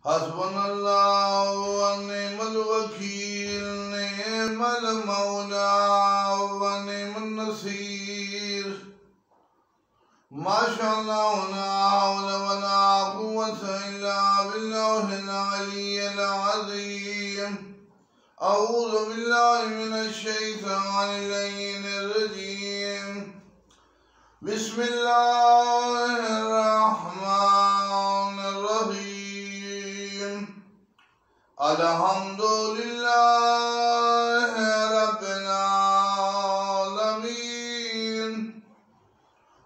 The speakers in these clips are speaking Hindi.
हस्बुनल्लाहु व निअमल वकील, निअमल मौला व निअमन नसीर। माशाअल्लाह ला हौला वला कुव्वता इल्ला बिल्लाहिल अलिय्यिल अज़ीम। अऊज़ु बिल्लाहि मिनश शैतानिर रजीम। बिस्मिल्लाहिर रहमानिर रहीम। अल्हम्दुलिल्लाहि रब्बिल आलमीन।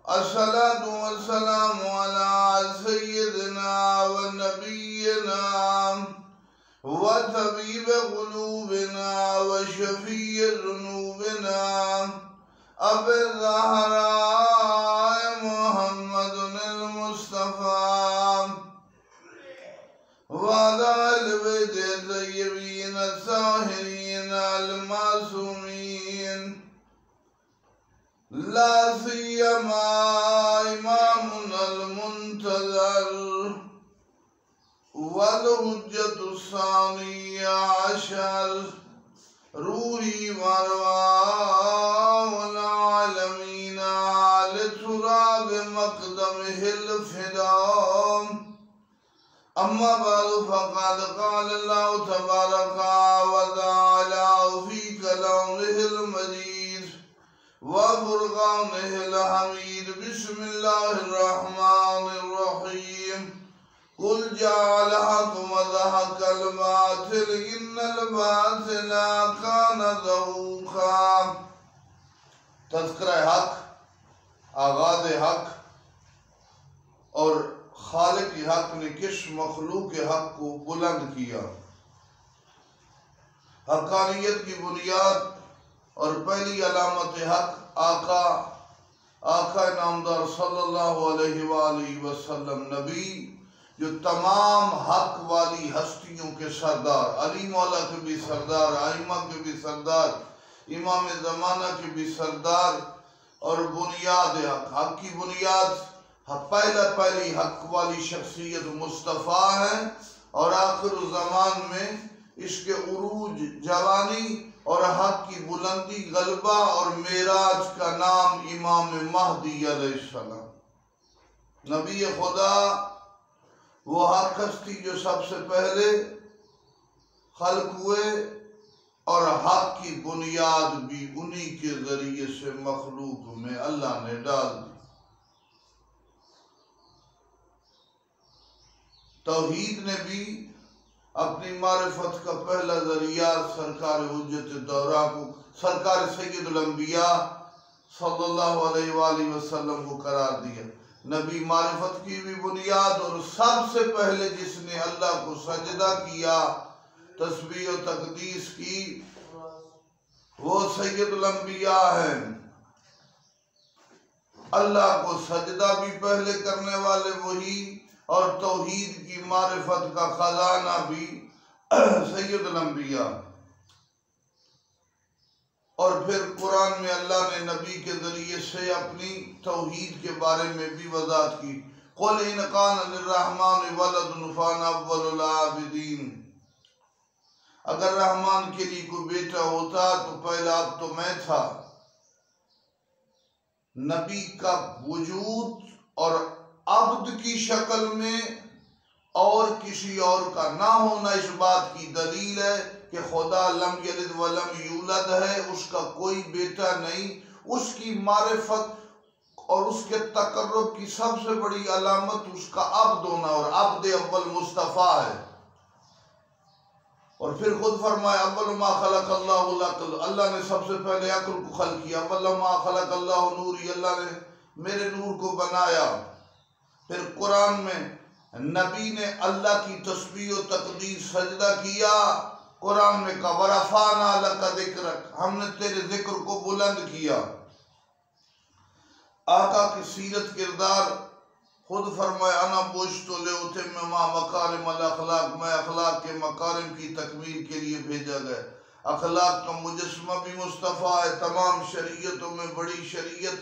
अस्सलातु वस्सलामु अला सय्यिदिना व नबिय्यिना व तबीब क़ुलूबिना व शफ़ीअ ज़ुनूबिना अबी ज़हरा मुहम्मदुल मुस्तफ़ा व अला आलिहि तय्यबीन ताहिरीन अल मासूमीन। ला सियमा इमामुनल मुंतज़र वल हुज्जतुस्सानी अशर रूही वरवाहुल आलमीन लितुराब मक़दमिहिल फ़िदाम। अम्मा बअद फ़क़द क़ाल अल्लाहु तबारक व तआला फ़ी कलामिहिल मजीद व फ़ुरक़ानिहिल हमीद। बिस्मिल्लाहिर रहमानिर रहीम। कुल जाअल हक़ व ज़हक़ल बातिल इन्नल बातिला कान ज़हूक़ा। तज़किरा हक़, आगाज़ हक़ और खालिक हक़ ने किस मखलूक हक़ को बुलंद किया। हक़ानियत की बुनियाद और पहली अलामत हक़ आका नामदार सल्लल्लाहु अलैहि वसल्लम नबी, जो तमाम हक वाली हस्तियों के सरदार, अली मौला के भी सरदार, आइमा के भी सरदार, इमाम ज़माना के भी सरदार और बुनियाद हक की बुनियाद पहली हक वाली शख्सियत मुस्तफ़ा है और आखिर ज़मान में इसके उरूज, जवानी और हक की बुलंदी, गलबा और मेराज का नाम इमाम महदी अलैहिस्सलाम। नबी खुदा वो हक हस्ती जो सबसे पहले खल्क हुए और हक की बुनियाद भी उन्हीं के जरिए से मखलूक में अल्लाह ने डाल दी। तौहीद ने भी अपनी मारिफत का पहला जरिया सरकार हुज्जत दौरा को, सरकार सैयदुल अंबिया सल्लल्लाहु अलैहि वसल्लम को करार दिया। नबी मारिफत की भी बुनियाद और सबसे पहले जिसने अल्लाह को सजदा किया, तस्बीह और तकदीस की, वो सैयदुल अंबिया है। अल्लाह को सजदा भी पहले करने वाले वही और तौहीद की मारिफत का खजाना भी सैयदुल अंबिया। और फिर कुरान में अल्लाह ने नबी के जरिए से अपनी तौहीद के बारे में भी वज़ाहत की। क़ुल इन कान लिर्रहमानि वलदुन फ़अना अव्वलुल आबिदीन। अगर रहमान के लिए कोई बेटा होता तो पहला अब तो मैं था। नबी का वजूद और अब्द की शक्ल में और किसी और का ना होना इस बात की दलील है कि खुदा लम यलिद व लम यूलद है, उसका कोई बेटा नहीं। उसकी मारिफत और उसके तकर्रुब की सबसे बड़ी अलामत उसका अब्द होना और अब्द अव्वल मुस्तफ़ा है। और फिर खुद फरमाया अव्वल मा खलक़ल्लाहु अल-अक़ल, अल्लाह ने सबसे पहले अक्ल को खल्क़ किया। अव्वल मा खलक़ल्लाहु नूरी, अल्लाह ने मेरे नूर को बनाया। फिर कुरान में नबी ने अल्लाह की तस्बीह और तकदीस सजदा किया। कुरान में कहा वरफ़अना लका ज़िक्रक, हमने तेरे जिक्र को बुलंद किया। आका की सीरत किरदार खुद फरमाया अना बुइस्तु लिउतिम्मिमा मकारिमल अखलाक, मैं अखलाक के मकारिम की तकमील के लिए भेजा गया। अखलाक का मुजस्समा भी मुस्तफ़ा है। तमाम शरीयतों में बड़ी शरीयत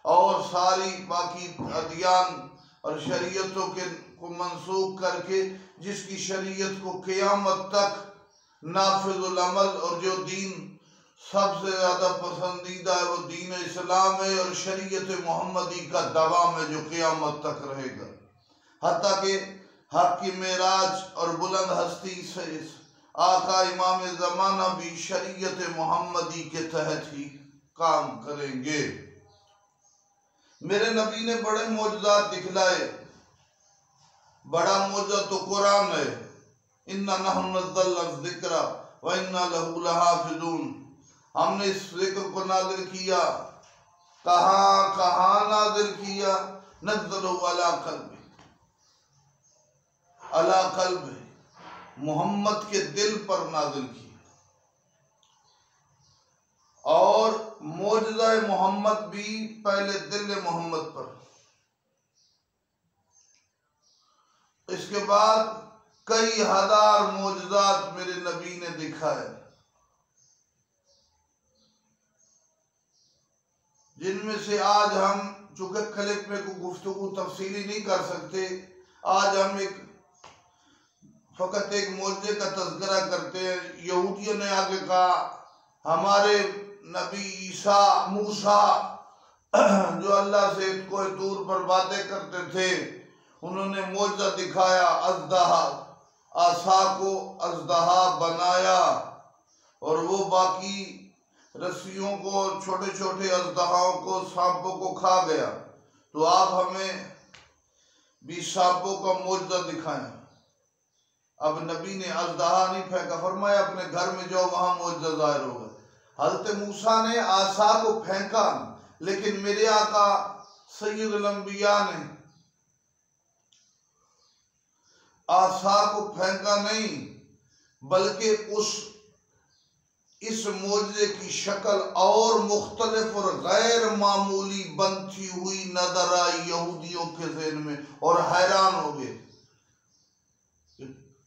और सारी बाकी अदियान और शरीयतों के को मंसूख करके जिसकी शरीयत को क़यामत तक नाफिजुल अमल, और जो दीन सबसे ज़्यादा पसंदीदा है वो दीन इस्लाम है, और शरीयत मोहम्मदी का दवाम है जो क़यामत तक रहेगा। हत्ता कि हक की मेराज और बुलंद हस्ती से आका इमाम ज़माना भी शरीयत मोहम्मदी के तहत ही काम करेंगे। मेरे नबी ने बड़े मौजज़ात दिखलाए। बड़ा मौजज़ा तो कुरान है, इन्ना नहनु नज़्ज़लना ज़िक्रा व इन्ना लहू लहाफ़िज़ून। हमने इस ज़िक्र को नाज़िल किया, कहाँ नाज़िल किया? नज़्ज़लहू अला क़ल्बि, अला क़ल्बि, मोहम्मद के दिल पर नाज़िल किया। और मौजज़ा मोहम्मद भी पहले दिल मोहम्मद पर, इसके बाद कई हजार मौजज़ात मेरे नबी ने दिखाए, जिनमें से आज हम चूंकि क्लिप में कोई गुफ्तगू तफसीली नहीं कर सकते, आज हम फकत एक मौजज़े का तज़किरा करते हैं। यहूदियों ने आगे कहा हमारे नबी ईसा मूसा जो अल्लाह से कोई दूर पर बातें करते थे, उन्होंने मौजज़ा दिखाया, अज़दहा, आसा को अज़दहा बनाया, और वो बाकी रस्सियों को, छोटे छोटे अज़दहाओं को, सांपों को खा गया। तो आप हमें भी सांपों का मौजज़ा दिखाएं। अब नबी ने अज़दहा नहीं फेंका, फरमाया अपने घर में जाओ, वहां मौजज़ा ज़ाहिर होगा। हज़रत मूसा ने आसा को फेंका, लेकिन मेरे आका सय्यदुल अंबिया ने आसा को फेंका नहीं, बल्कि इस मौजज़े की शक्ल और मुख्तलिफ और गैर मामूली बनती हुई नजर आई यहूदियों के ज़हन में, और हैरान हो गए।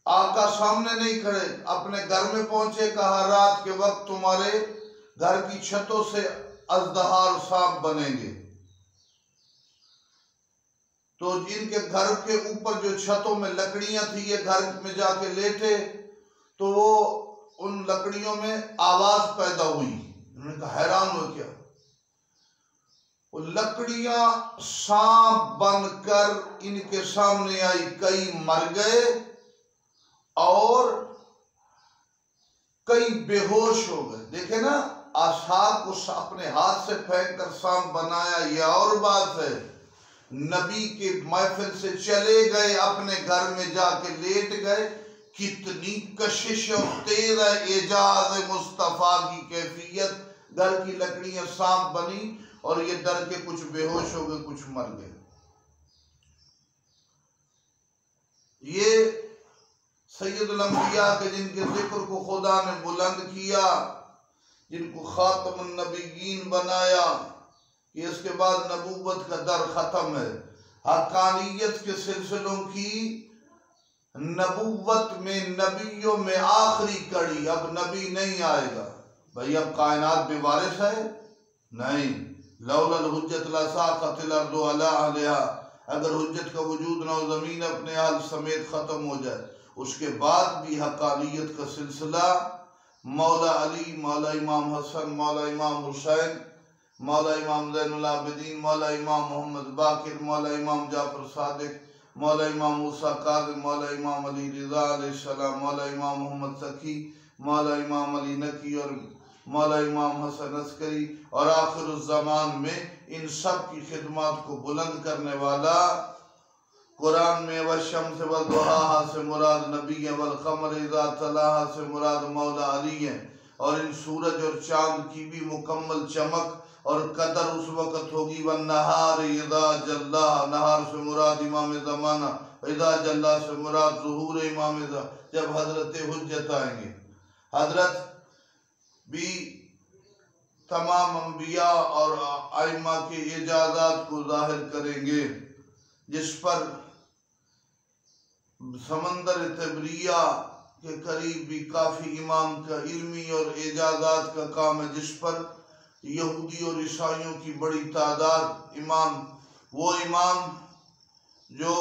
आका सामने नहीं खड़े, अपने घर में पहुंचे, कहा रात के वक्त तुम्हारे घर की छतों से अज़दहा और सांप बनेंगे। तो जिनके घर के ऊपर जो छतों में लकड़ियां थी, ये घर में जाके लेटे, तो वो उन लकड़ियों में आवाज पैदा हुई। उन्होंने कहा हैरान हो क्या? वो लकड़ियां सांप बनकर इनके सामने आई, कई मर गए और कई बेहोश हो गए। देखे ना, आसा को अपने हाथ से फेंक कर सांप बनाया, यह और बात है। नबी के महफिल से चले गए, अपने घर में जाके लेट गए। कितनी कशिश और तेज है एजाज मुस्तफ़ा की कैफियत। घर की लकड़ियां सांप बनी और ये डर के कुछ बेहोश हो गए, कुछ मर गए। ये सैयदुल अंबिया के जिनके जिक्र को खुदा ने बुलंद किया, जिनको खातमुन नबीयीन बनाया, कि इसके बाद नबूवत का दर खत्म है। हकानियत के सिलसिलों की नबूवत में, नबियों में आखिरी कड़ी, अब नबी नहीं आएगा। भाई अब कायनात बेवारिस है? नहीं। लौलल हुज्जत लसाक़तिल अर्दु अला अहलिहा, अगर हुज्जत का वजूद ना हो, ज़मीन अपने हाल समेत ख़त्म हो जाए। उसके बाद भी हकानियत का सिलसिला मौला अली, मौला इमाम हसन, मौला इमाम हुसैन, मौला इमाम ज़ैनुल आबिदीन, मौला इमाम मोहम्मद बाकिर, मौला इमाम जाफर सादिक, मौला इमाम मूसा काज़िम, मौला इमाम अली रिज़ा अलैहिस्सलाम, मौला इमाम मोहम्मद सखी, मौला इमाम अली नकी और मौला इमाम हसन अस्करी, और आखिर ज़मान में इन सब की खिदमत को बुलंद करने वाला कुरान में वशम्स वल दुहाहा से मुराद नबी है, वल क़मर इज़ा तलाहा से मुराद मौला अली है। और इन सूरज और चाँद की भी मुकम्मल चमक और कदर उस वक़्त होगी। वन नहार इज़ा जल्ला, नहार से मुराद इमाम ज़माना, इज़ा जल्ला से मुराद ज़ुहूर इमाम, जब हज़रत हुज्जत आएंगे। हज़रत भी तमाम अंबिया और आइमा के इजाज़ात को ज़ाहिर करेंगे, जिस पर समंदर तबरिया के करीब भी काफ़ी इमाम का इल्मी और इजाज़ात का काम है, जिस पर यहूदी और ईसाइयों की बड़ी तादाद इमाम, वो इमाम जो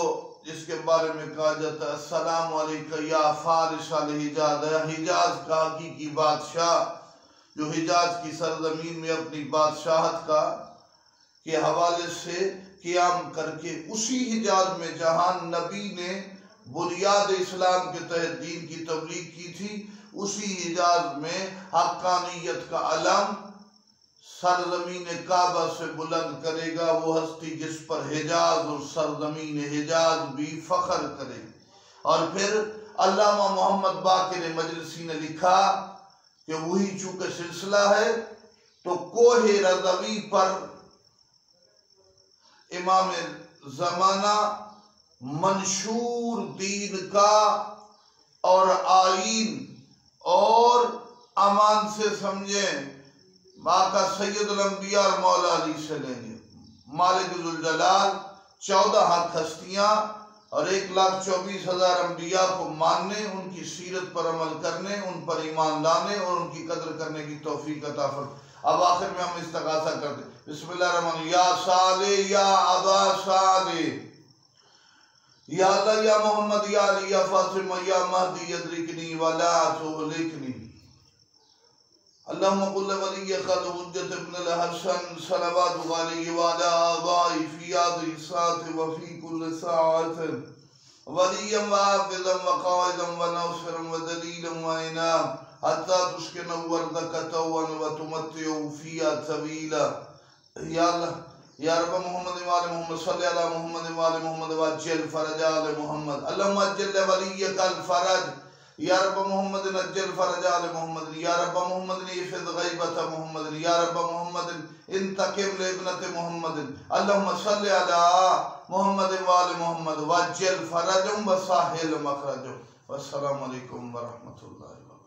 जिसके बारे में कहा जाता है अस्सलामु अलैका या फारिस अल हिजाज, हिजाज का हकीकी बादशाह जो हिजाज की सरजमीन में अपनी बादशाहत का के हवाले से क़याम करके उसी हिजाज में जहां नबी ने बुनियाद इस्लाम के तहत दीन की तबलीग की थी, उसी हिजाज में हक्कानियत का अलम सरजमीन काबा से बुलंद करेगा वो हस्ती जिस पर हिजाज और सरजमीन हिजाज भी फख्र करे। और फिर अल्लामा मोहम्मद बाकिर मजलिसी ने लिखा कि वही चूंकि सिलसिला है तो कोहे रज़वी पर इमाम ज़माना मंशूर दीन का और आईन और अमान से समझे बाका सैयदुल अंबिया और मौला अली से लेंगे। मालिक जुल जलाल 14 हक हस्तियां और 1,24,000 अंबिया को मानने, उनकी सीरत पर अमल करने, उन पर ईमान लाने और उनकी कदर करने की तौफीक अता फरमाए। अब आखिर में हम इस्तग़ासा करते बिस्मिल्लाहिर्रहमानिर्रहीम। या साले या अबा साले या अल्लाह या मोहम्मद या अली या फातिमा या महदी यदरिकनी वला तुहलिकनी। अल्लाहुम्मा कुल वली क़द हुज्जत इब्न अल-हसन सलवातु अलैहि व अला आबाई फी हाज़िहि साअति व फी कुल्लि साअतिन वलिय्यन व हाफ़िज़न व क़ाइदन व नासिरन व दलीलन व इनाम हत्ता तुस्किनु अर्दक तवन व तुमत्तिउ फ़ीहा तवीला। या अल्लाह या रब मोहम्मद व आले मोहम्मद सल्लि अला मोहम्मद व आले मोहम्मद व अज्जिल फरज आले मोहम्मद। अल्लाहुम्मा अज्जिल वलिय्यकल फरज या रब मोहम्मद अज्जिल फरज आले मोहम्मद। या रब मोहम्मद इफ़िज़ गैबत मोहम्मद। या रब मोहम्मद इंतक़िम लिब्नत मोहम्मद। अल्लाहुम्मा सल्लि अला मोहम्मद व आले मोहम्मद व अज्जिल फरजहुम व साहिल मखरजहुम। वस्सलामु अलैकुम व रहमतुल्लाहि व बरकातुहू।